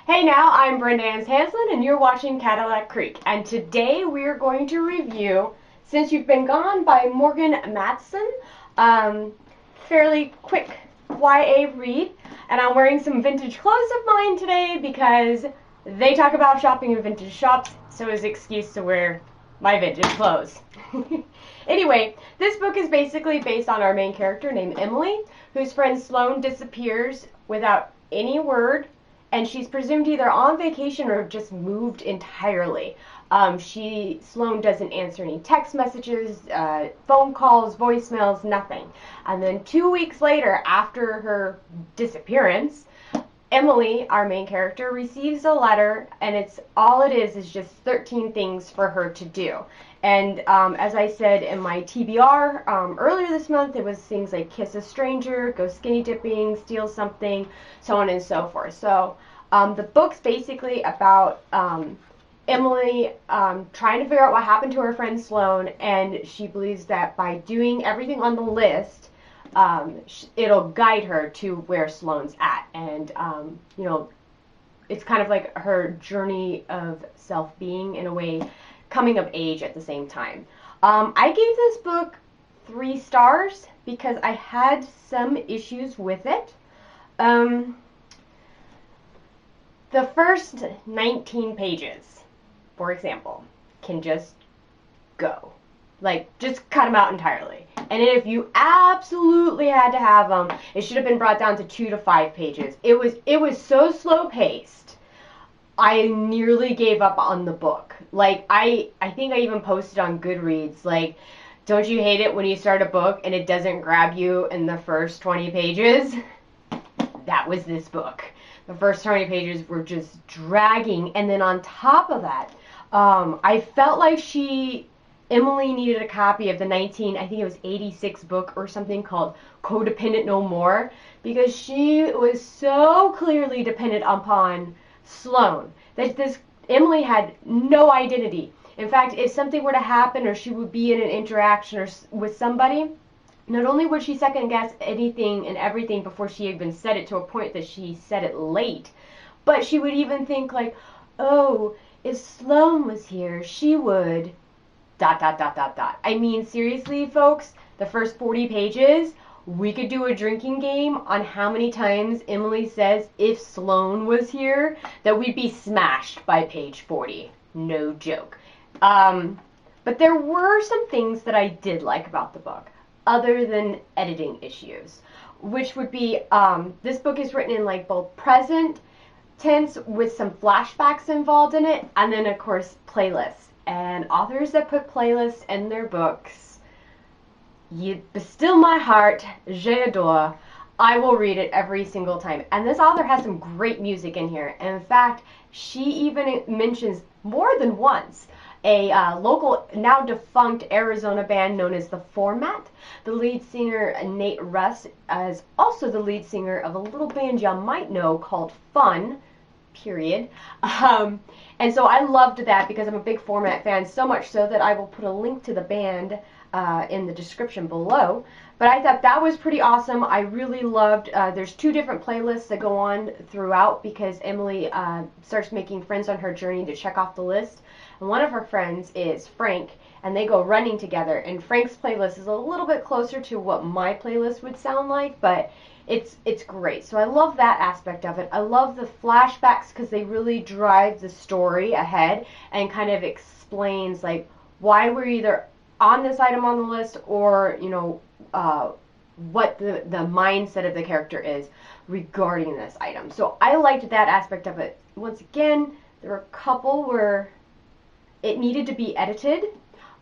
Hey now, I'm Brenda Ann's Hanslin and you're watching Cadillac Creek. And today we're going to review Since You've Been Gone by Morgan Matson. Um, Fairly quick YA read. And I'm wearing some vintage clothes of mine today because they talk about shopping in vintage shops, so it's an excuse to wear my vintage clothes. Anyway, this book is basically based on our main character named Emily, whose friend Sloane disappears without any word, and she's presumed either on vacation or just moved entirely. Sloane doesn't answer any text messages, phone calls, voicemails, nothing. And then 2 weeks later, after her disappearance, Emily, our main character, receives a letter, and it is just 13 things for her to do. And as I said in my TBR earlier this month, it was things like kiss a stranger, go skinny dipping, steal something, so on and so forth. So the book's basically about Emily trying to figure out what happened to her friend Sloane, and she believes that by doing everything on the list, it'll guide her to where Sloane's at. And, it's kind of like her journey of self-being, in a way, coming of age at the same time. I gave this book 3 stars because I had some issues with it. The first 19 pages, for example, can just go. Like, just cut them out entirely. And if you absolutely had to have them, it should have been brought down to 2 to 5 pages. It was so slow paced, I nearly gave up on the book. Like, I think I even posted on Goodreads, like, don't you hate it when you start a book and it doesn't grab you in the first 20 pages? That was this book. The first 20 pages were just dragging, and then on top of that, I felt like Emily needed a copy of the I think it was 86 book or something called Codependent No More, because she was so clearly dependent upon Sloane that this Emily had no identity. In fact, if something were to happen or she would be in an interaction with somebody, not only would she second guess anything and everything before she even said it, to a point that she said it late, but she would even think like, oh, if Sloane was here, she would ... I mean, seriously, folks, the first 40 pages, we could do a drinking game on how many times Emily says, if Sloane was here, that we'd be smashed by page 40. No joke. But there were some things that I did like about the book, other than editing issues, which would be, this book is written in like both present tense with some flashbacks involved in it, and then of course playlists. And authors that put playlists in their books, you still my heart, j'adore. I will read it every single time. And this author has some great music in here. And in fact, she even mentions more than once a local, now defunct Arizona band known as The Format. The lead singer, Nate Russ, is also the lead singer of a little band y'all might know called Fun, period. And so I loved that because I'm a big Format fan, so much so that I will put a link to the band in the description below. But I thought that was pretty awesome. I really loved, there's 2 different playlists that go on throughout because Emily starts making friends on her journey to check off the list. And one of her friends is Frank, and they go running together. And Frank's playlist is a little bit closer to what my playlist would sound like, but it's great. So I love that aspect of it. I love the flashbacks because they really drive the story ahead and kind of explains like why we're either on this item on the list, or what the mindset of the character is regarding this item. So I liked that aspect of it. Once again, there were a couple where it needed to be edited,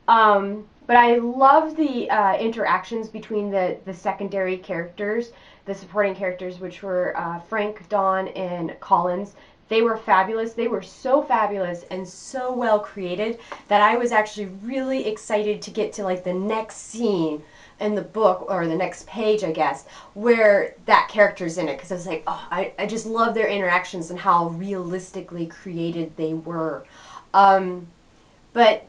but I love the interactions between the secondary characters, the supporting characters, which were Frank, Dawn, and Collins. They were fabulous. They were so fabulous and so well created that I was actually really excited to get to like the next scene in the book, or the next page, I guess, where that character's in it, because I was like, oh, I just love their interactions and how realistically created they were. But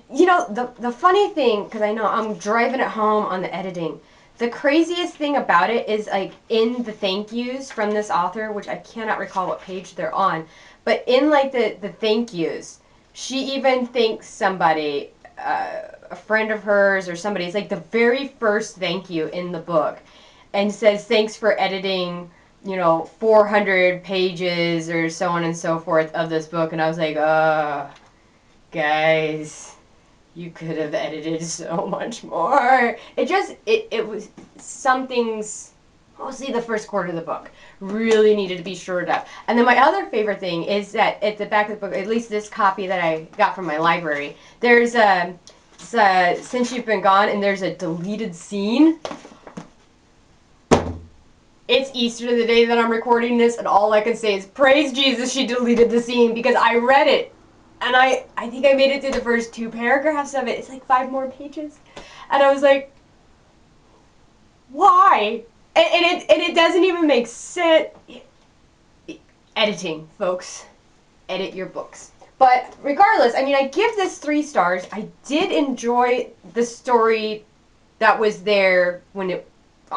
the funny thing, because I know I'm driving it home on the editing, the craziest thing about it is, like, in the thank yous from this author, which I cannot recall what page they're on, but in, like, the thank yous, she even thanks somebody, a friend of hers or somebody. It's like the very first thank you in the book, and says thanks for editing, 400 pages or so on and so forth of this book. And I was like, guys, you could have edited so much more. It was some things, mostly the first quarter of the book, really needed to be shored up. And then my other favorite thing is that at the back of the book, at least this copy that I got from my library, there's Since You've Been Gone, and there's a deleted scene. It's Easter the day that I'm recording this, and all I can say is, praise Jesus, she deleted the scene, because I read it. And I think I made it through the first 2 paragraphs of it. It's like 5 more pages. And I was like, why? And it doesn't even make sense. Editing, folks. Edit your books. But regardless, I mean, I give this 3 stars. I did enjoy the story that was there on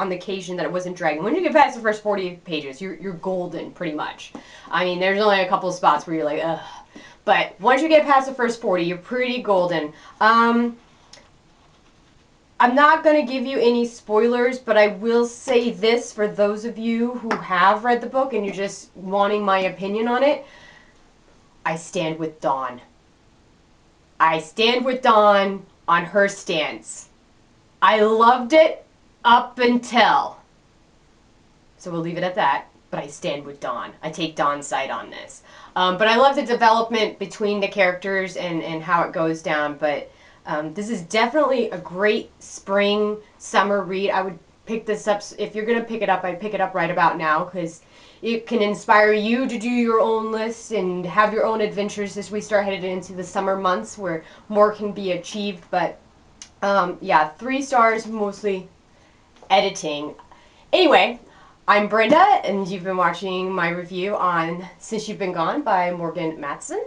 the occasion that it wasn't dragging. When you get past the first 40 pages, you're golden, pretty much. I mean, there's only a couple of spots where you're like, ugh. But once you get past the first 40, you're pretty golden. I'm not going to give you any spoilers, but I will say this for those of you who have read the book and you're just wanting my opinion on it. I stand with Dawn. I stand with Dawn on her stance. I loved it up until. So we'll leave it at that. But I stand with Dawn. I take Dawn's side on this. But I love the development between the characters and how it goes down. But this is definitely a great spring, summer read. I would pick this up. If you're going to pick it up, I'd pick it up right about now, because it can inspire you to do your own list and have your own adventures as we start headed into the summer months where more can be achieved. But yeah, 3 stars, mostly editing. Anyway, I'm Brenda, and you've been watching my review on Since You've Been Gone by Morgan Matson.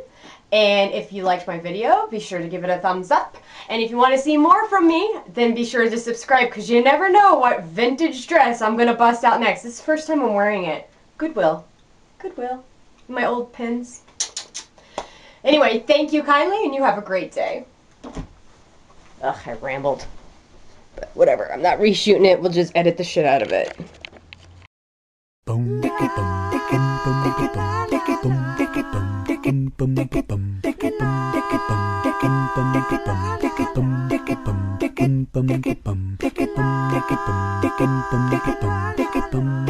And if you liked my video, be sure to give it a thumbs up. And if you want to see more from me, then be sure to subscribe, because you never know what vintage dress I'm going to bust out next. This is the first time I'm wearing it. Goodwill. Goodwill. My old pins. Anyway, thank you kindly, and you have a great day. Ugh, I rambled. But whatever, I'm not reshooting it. We'll just edit the shit out of it. Boom.